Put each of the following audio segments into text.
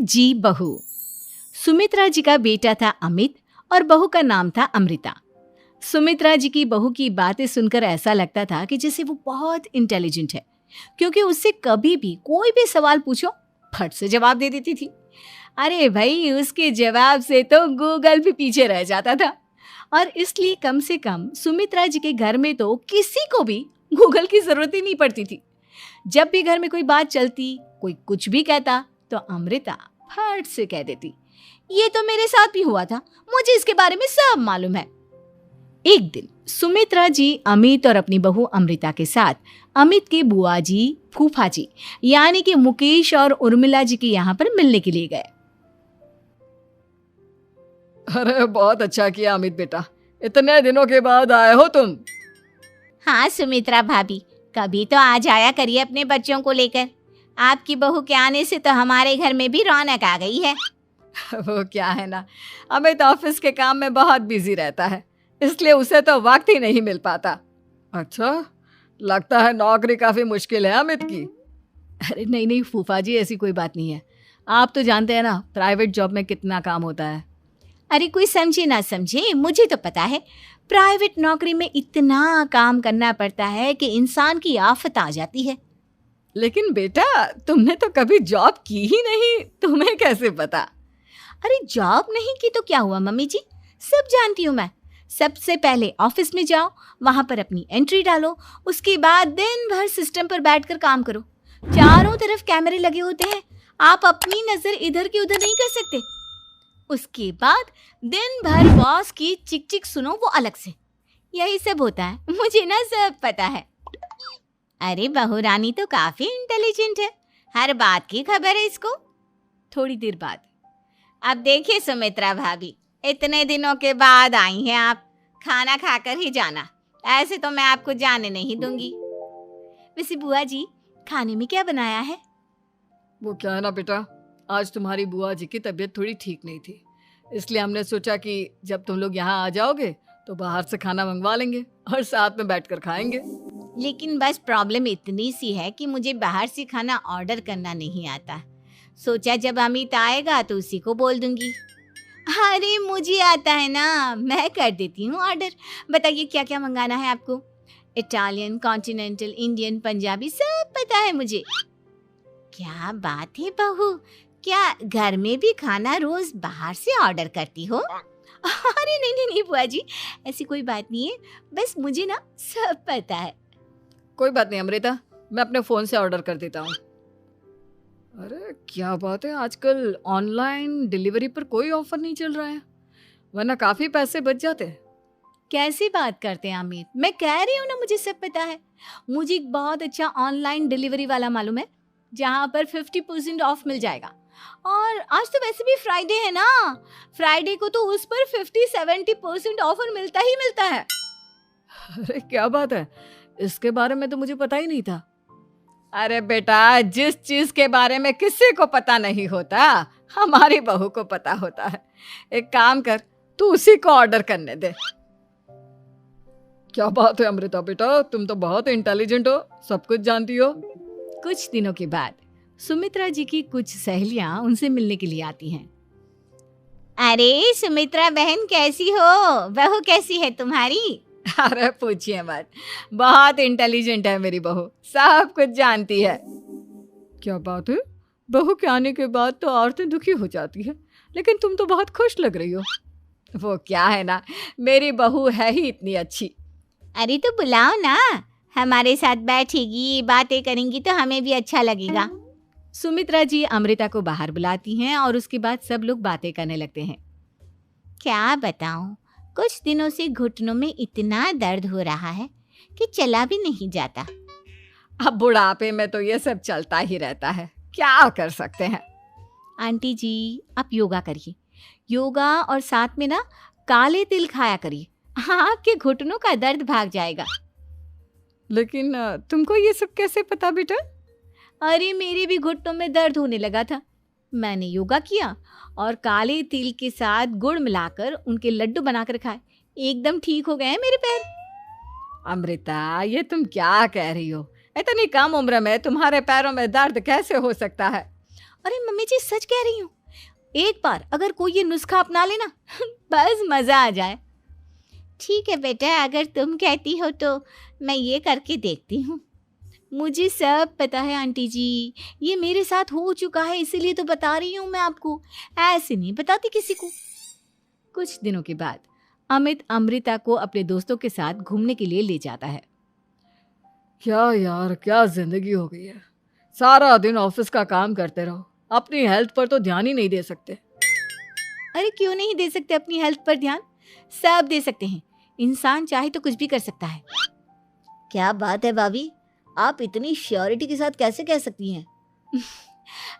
जी बहू। सुमित्रा जी का बेटा था अमित और बहू का नाम था अमृता। सुमित्रा जी की बहू की बातें सुनकर ऐसा लगता था कि जैसे वो बहुत इंटेलिजेंट है, क्योंकि उससे कभी भी कोई भी सवाल पूछो फट से जवाब दे देती थी। अरे भाई, उसके जवाब से तो गूगल भी पीछे रह जाता था। और इसलिए कम से कम सुमित्रा जी के घर में तो किसी को भी गूगल की जरूरत ही नहीं पड़ती थी। जब भी घर में कोई बात चलती, कोई कुछ भी कहता, तो अमृता फट से कह देती, ये तो मेरे साथ भी हुआ था, मुझे इसके बारे में सब मालूम है। एक दिन सुमित्रा जी अमित और अपनी बहू अमृता के साथ अमित के बुआ जी, फूफा जी यानी कि मुकेश और उर्मिला जी के यहाँ पर मिलने के लिए गए। अरे बहुत अच्छा किया अमित बेटा, इतने दिनों के बाद आए हो तुम। हाँ सुमित्रा भाभी, कभी तो आ जाया करिए अपने बच्चों को लेकर। आपकी बहू के आने से तो हमारे घर में भी रौनक आ गई है। वो क्या है ना, अमित ऑफिस के काम में बहुत बिजी रहता है, इसलिए उसे तो वक्त ही नहीं मिल पाता। अच्छा, लगता है नौकरी काफी मुश्किल है अमित की। अरे नहीं नहीं फूफा जी, ऐसी कोई बात नहीं है। आप तो जानते हैं ना प्राइवेट जॉब में कितना काम होता है। अरे कोई समझे ना समझे, मुझे तो पता है प्राइवेट नौकरी में इतना काम करना पड़ता है कि इंसान की आफत आ जाती है। लेकिन बेटा, तुमने तो कभी जॉब की ही नहीं, तुम्हें कैसे पता? अरे जॉब नहीं की तो क्या हुआ मम्मी जी, सब जानती हूँ मैं। सबसे पहले ऑफिस में जाओ, वहां पर अपनी एंट्री डालो, उसके बाद दिन भर सिस्टम पर बैठकर काम करो। चारों तरफ कैमरे लगे होते हैं, आप अपनी नजर इधर की उधर नहीं कर सकते। उसके बाद दिन भर बॉस की चिक चिक सुनो, वो अलग से। यही सब होता है, मुझे ना सब पता है। अरे बहू रानी तो काफी इंटेलिजेंट है, हर बात की खबर है इसको। थोड़ी देर बाद, अब देखिए सुमित्रा भाभी, इतने दिनों के बाद आई हैं आप, खाना खाकर ही जाना, ऐसे तो मैं आपको जाने नहीं दूंगी। वैसे बुआ जी, खाने में क्या बनाया है? वो क्या है ना बेटा, आज तुम्हारी बुआ जी की तबीयत थोड़ी ठीक नहीं थी, इसलिए हमने सोचा कि जब तुम लोग यहाँ आ जाओगे तो बाहर से खाना मंगवा लेंगे और साथ में बैठकर खाएंगे। लेकिन बस प्रॉब्लम इतनी सी है कि मुझे बाहर से खाना ऑर्डर करना नहीं आता। सोचा जब अमित आएगा तो उसी को बोल दूंगी। अरे मुझे आता है ना, मैं कर देती हूँ ऑर्डर। बताइए क्या क्या मंगाना है आपको? इटालियन, कॉन्टिनेंटल, इंडियन, पंजाबी, सब पता है मुझे। क्या बात है बहू, क्या घर में भी खाना रोज बाहर से ऑर्डर करती हो? अरे नहीं नहीं नहीं बुआ जी, ऐसी कोई बात नहीं है, बस मुझे ना सब पता है। कोई बात नहीं अमृता, मैं अपने फोन से ऑर्डर कर देता हूँ। अरे क्या बात है, आजकल ऑनलाइन डिलीवरी पर कोई ऑफर नहीं चल रहा है, वरना काफी पैसे बच जाते। कैसी बात करते हैं अमित, मैं कह रही हूँ ना मुझे सब पता है। मुझे एक बहुत अच्छा ऑनलाइन डिलीवरी वाला मालूम है, जहाँ पर 50% ऑफ मिल जाएगा। और आज तो वैसे भी फ्राइडे है ना, फ्राइडे को तो उस पर 50-70% ऑफर मिलता ही मिलता है। अरे क्या बात है, इसके बारे में तो मुझे पता ही नहीं था। अरे बेटा, जिस चीज के बारे में किसी को पता नहीं होता, हमारी बहू को पता होता है। एक काम कर, तू उसी को ऑर्डर करने दे। क्या बात है अमृता बेटा, तुम तो बहुत इंटेलिजेंट हो, सब कुछ जानती हो। कुछ दिनों के बाद सुमित्रा जी की कुछ सहेलियां उनसे मिलने के लिए आती हैं। अरे सुमित्रा बहन कैसी हो, बहू कैसी है तुम्हारी? अरे पूछिए मत, बहुत इंटेलिजेंट है मेरी बहू, सब कुछ जानती है। क्या बात है, बहू के आने के बाद तो औरतें दुखी हो जाती है, लेकिन तुम तो बहुत खुश लग रही हो। वो क्या है ना, मेरी बहू है ही इतनी अच्छी। अरे तो बुलाओ ना, हमारे साथ बैठेगी, बातें करेंगी तो हमें भी अच्छा लगेगा। सुमित्रा जी अमृता को बाहर बुलाती हैं और उसके बाद सब लोग बातें करने लगते हैं। क्या बताऊं, कुछ दिनों से घुटनों में इतना दर्द हो रहा है कि चला भी नहीं जाता। अब बुढ़ापे में तो ये सब चलता ही रहता है, क्या कर सकते हैं। आंटी जी, आप योगा करिए, योगा और साथ में ना काले तिल खाया करिए, आपके घुटनों का दर्द भाग जाएगा। लेकिन तुमको ये सब कैसे पता बेटा? अरे मेरे भी घुटनों में दर्द होने लगा था, मैंने योगा किया और काले तिल के साथ गुड़ मिलाकर उनके लड्डू बनाकर खाए, एकदम ठीक हो गए हैं मेरे पैर। अमृता, ये तुम क्या कह रही हो? इतनी कम उम्र में तुम्हारे पैरों में दर्द कैसे हो सकता है? अरे मम्मी जी सच कह रही हूँ, एक बार अगर कोई ये नुस्खा अपना लेना बस मज़ा आ जाए। ठीक है बेटा, अगर तुम कहती हो तो मैं ये करके देखती हूँ। मुझे सब पता है आंटी जी, ये मेरे साथ हो चुका है, इसीलिए तो बता रही हूँ मैं आपको, ऐसे नहीं बताती किसी को। कुछ दिनों के बाद अमित अमृता को अपने दोस्तों के साथ घूमने के लिए ले जाता है। क्या यार, क्या जिंदगी हो गई है। सारा दिन ऑफिस का काम करते रहो, अपनी हेल्थ पर तो ध्यान ही नहीं दे सकते। अरे क्यों नहीं दे सकते अपनी हेल्थ पर ध्यान? सब दे सकते हैं, इंसान चाहे तो कुछ भी कर सकता है। क्या बात है भाभी, आप इतनी श्योरिटी के साथ कैसे कह सकती हैं?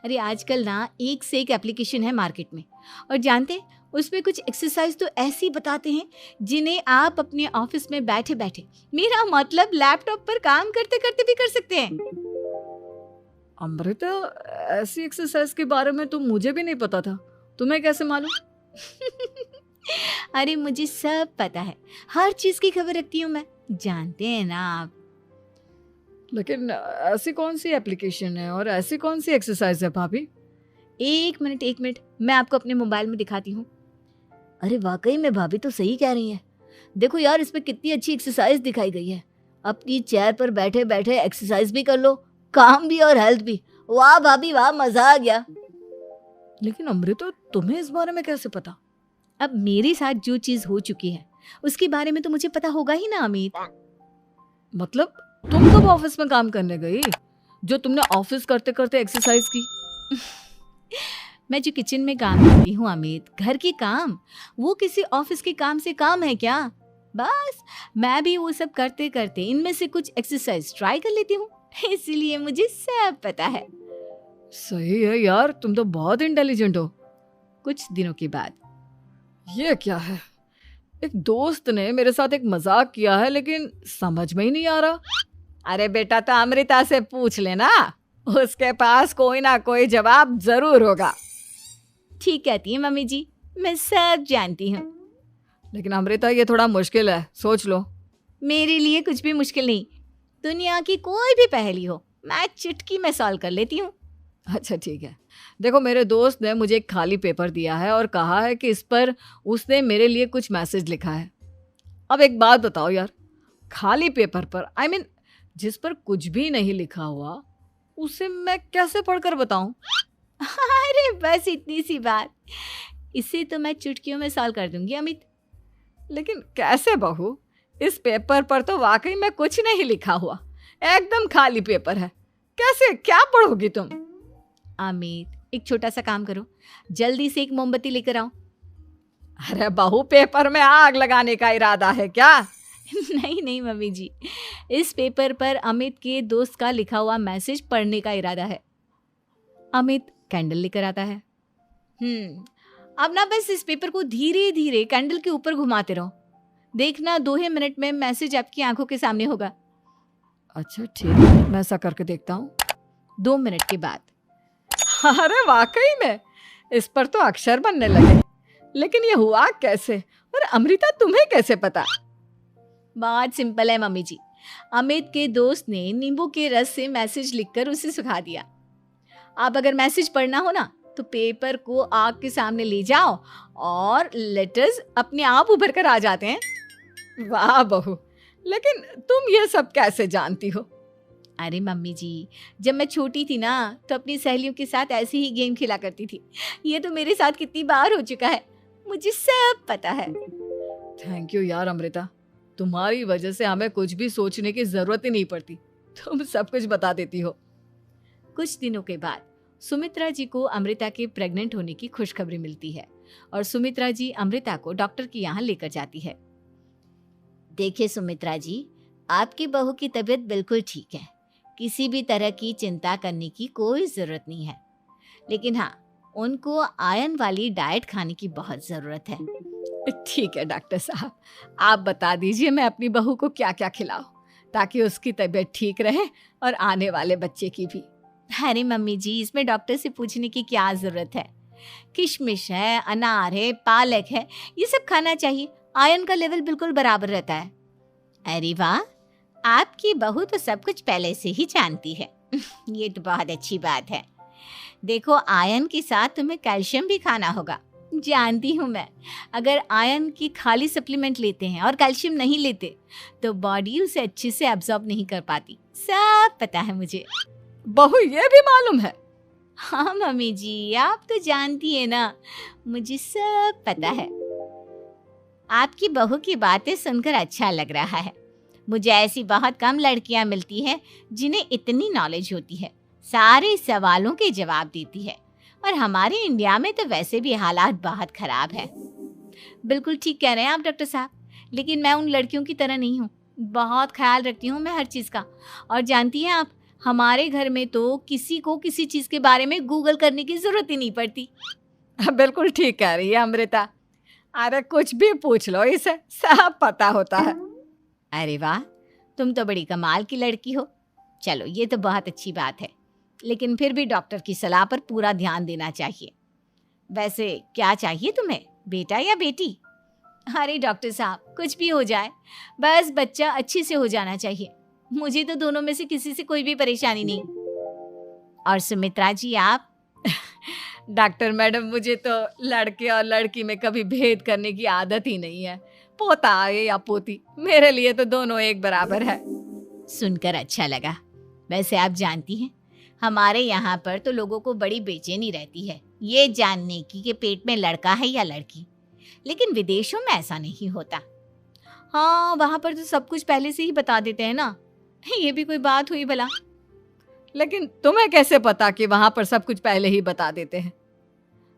अरे आजकल ना एक से एक एप्लीकेशन है मार्केट में, और जानते हैं उसमें कुछ एक्सरसाइज तो ऐसी बताते हैं जिन्हें आप अपने ऑफिस में बैठे बैठे, मेरा मतलब लैपटॉप पर काम करते करते भी कर सकते हैं। अमृता, ऐसी एक्सरसाइज के बारे में तो मुझे भी नहीं पता था, तुम्हें कैसे मालूम? अरे मुझे सब पता है, हर चीज की खबर रखती हूँ मैं, जानते हैं ना आप। लेकिन ऐसी कौन सी एप्लीकेशन है और ऐसी कौन सी एक्सरसाइज है भाभी? एक मिनट, मैं आपको अपने मोबाइल में दिखाती हूँ। अरे वाकई में भाभी तो सही कह रही हैं। देखो यार, इसमें कितनी अच्छी एक्सरसाइज दिखाई गई है। अपनी चेयर पर बैठे बैठे एक्सरसाइज भी कर लो, काम भी और हेल्थ भी। वाह भाभी वाह, मजा आ गया। लेकिन अमृता, तुम्हें इस बारे में कैसे पता? अब मेरे साथ जो चीज हो चुकी है उसके बारे में तो मुझे पता होगा ही ना अमित। मतलब तुम कब ऑफिस में काम करने गई जो तुमने ऑफिस करते करते एक्सरसाइज की? मैं जो किचन में काम करती हूँ अमित, घर के काम, वो किसी ऑफिस के काम से काम है क्या? बस मैं भी वो सब करते करते इनमें से कुछ एक्सरसाइज ट्राई कर लेती हूँ, इसीलिए मुझे सब पता है। सही है यार, तुम तो बहुत इंटेलिजेंट हो। कुछ दिनों के बाद ये क्या है? एक दोस्त ने मेरे साथ एक मजाक किया है, लेकिन समझ में ही नहीं आ रहा। अरे बेटा, तो अमृता से पूछ लेना, उसके पास कोई ना कोई जवाब जरूर होगा। ठीक कहती है मम्मी जी, मैं सब जानती हूँ। लेकिन अमृता, ये थोड़ा मुश्किल है, सोच लो। मेरे लिए कुछ भी मुश्किल नहीं, दुनिया की कोई भी पहेली हो मैं चुटकी में सॉल्व कर लेती हूँ। अच्छा ठीक है, देखो मेरे दोस्त ने मुझे एक खाली पेपर दिया है और कहा है कि इस पर उसने मेरे लिए कुछ मैसेज लिखा है। अब एक बात बताओ यार, खाली पेपर पर, I mean, जिस पर कुछ भी नहीं लिखा हुआ, उसे मैं कैसे पढ़कर बताऊं? अरे बस इतनी सी बात, इसे तो मैं चुटकियों में सॉल्व कर दूंगी अमित। लेकिन कैसे बहू? इस पेपर पर तो वाकई में कुछ नहीं लिखा हुआ, एकदम खाली पेपर है, कैसे, क्या पढ़ोगी तुम? अमित, एक छोटा सा काम करो, जल्दी से एक मोमबत्ती लेकर आओ। अरे बहू, पेपर में आग लगाने का इरादा है क्या? नहीं मम्मी जी, इस पेपर पर अमित के दोस्त का लिखा हुआ मैसेज पढ़ने का इरादा है। अमित कैंडल लेकर आता है। अब ना बस इस पेपर को धीरे धीरे कैंडल के ऊपर घुमाते रहो, देखना 2 ही मिनट में मैसेज आपकी आंखों के सामने होगा। अच्छा ठीक है, मैं ऐसा करके देखता हूँ। 2 मिनट के बाद अरे वाकई में इस पर तो अक्षर बनने लगे, लेकिन ये हुआ कैसे? और अमृता, तुम्हें कैसे पता? बात सिंपल है मम्मी जी, अमित के दोस्त ने नींबू के रस से मैसेज लिखकर उसे सुखा दिया। आप अगर मैसेज पढ़ना हो ना तो पेपर को आग के सामने ले जाओ और लेटर्स अपने आप उभर कर आ जाते हैं। वाह बहू, लेकिन तुम ये सब कैसे जानती हो? अरे मम्मी जी, जब मैं छोटी थी ना तो अपनी सहेलियों के साथ ऐसे ही गेम खेला करती थी। ये तो मेरे साथ कितनी बार हो चुका है, मुझे सब पता है। थैंक यू यार अमृता, तुम्हारी वजह से हमें कुछ भी सोचने की जरूरत ही नहीं पड़ती, तुम सब कुछ बता देती हो। कुछ दिनों के बाद सुमित्रा जी को अमृता के प्रेग्नेंट होने की खुशखबरी मिलती है और सुमित्रा जी अमृता को डॉक्टर के यहाँ लेकर जाती है। देखिए सुमित्रा जी, आपकी बहू की तबीयत बिल्कुल ठीक है, किसी भी तरह की चिंता करने की कोई ज़रूरत नहीं है। लेकिन हाँ, उनको आयरन वाली डाइट खाने की बहुत ज़रूरत है। ठीक है डॉक्टर साहब, आप बता दीजिए मैं अपनी बहू को क्या क्या खिलाऊं ताकि उसकी तबीयत ठीक रहे और आने वाले बच्चे की भी। अरे मम्मी जी, इसमें डॉक्टर से पूछने की क्या ज़रूरत है? किशमिश है, अनार है, पालक है, ये सब खाना चाहिए, आयरन का लेवल बिल्कुल बराबर रहता है। अरे वाह, आपकी बहू तो सब कुछ पहले से ही जानती है। ये तो बहुत अच्छी बात है। देखो, आयरन के साथ तुम्हें कैल्शियम भी खाना होगा। जानती हूँ मैं, अगर आयरन की खाली सप्लीमेंट लेते हैं और कैल्शियम नहीं लेते तो बॉडी उसे अच्छे से एब्जॉर्ब नहीं कर पाती। सब पता है मुझे। बहू ये भी मालूम है? हाँ मम्मी जी, आप तो जानती है ना, मुझे सब पता है। आपकी बहू की बातें सुनकर अच्छा लग रहा है। मुझे ऐसी बहुत कम लड़कियां मिलती हैं जिन्हें इतनी नॉलेज होती है, सारे सवालों के जवाब देती है। और हमारे इंडिया में तो वैसे भी हालात बहुत खराब है। बिल्कुल ठीक कह रहे हैं आप डॉक्टर साहब, लेकिन मैं उन लड़कियों की तरह नहीं हूँ। बहुत ख्याल रखती हूँ मैं हर चीज़ का। और जानती हैं आप, हमारे घर में तो किसी को किसी चीज़ के बारे में गूगल करने की ज़रूरत ही नहीं पड़ती। बिल्कुल ठीक कह रही है अमृता। अरे कुछ भी पूछ लो इसे, सब पता होता है। अरे वाह, तुम तो बड़ी कमाल की लड़की हो। चलो, ये तो बहुत अच्छी बात है, लेकिन फिर भी डॉक्टर की सलाह पर पूरा ध्यान देना चाहिए। वैसे क्या चाहिए तुम्हें, बेटा या बेटी? अरे डॉक्टर साहब, कुछ भी हो जाए, बस बच्चा अच्छे से हो जाना चाहिए। मुझे तो दोनों में से किसी से कोई भी परेशानी नहीं। और सुमित्रा जी, आप? डॉक्टर मैडम, मुझे तो लड़के और लड़की में कभी भेद करने की आदत ही नहीं है। पोता आए या पोती, मेरे लिए तो दोनों एक बराबर है। सुनकर अच्छा लगा। वैसे आप जानती हैं, हमारे यहाँ पर तो लोगों को बड़ी बेचैनी रहती है ये जानने की कि पेट में लड़का है या लड़की, लेकिन विदेशों में ऐसा नहीं होता। हाँ, वहाँ पर तो सब कुछ पहले से ही बता देते हैं ना। ये भी कोई बात हुई भला? लेकिन तुम्हें कैसे पता कि वहां पर सब कुछ पहले ही बता देते हैं?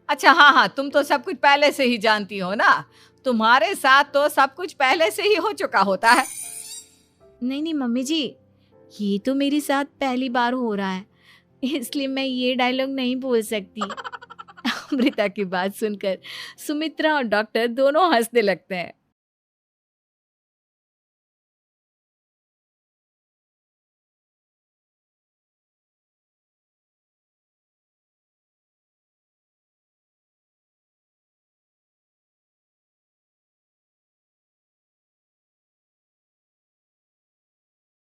अच्छा हाँ, तुम तो सब कुछ पहले से ही जानती हो ना। तुम्हारे साथ तो सब कुछ पहले से ही हो चुका होता है। नहीं मम्मी जी, ये तो मेरे साथ पहली बार हो रहा है, इसलिए मैं ये डायलॉग नहीं बोल सकती। अमृता की बात सुनकर सुमित्रा और डॉक्टर दोनों हंसने लगते हैं।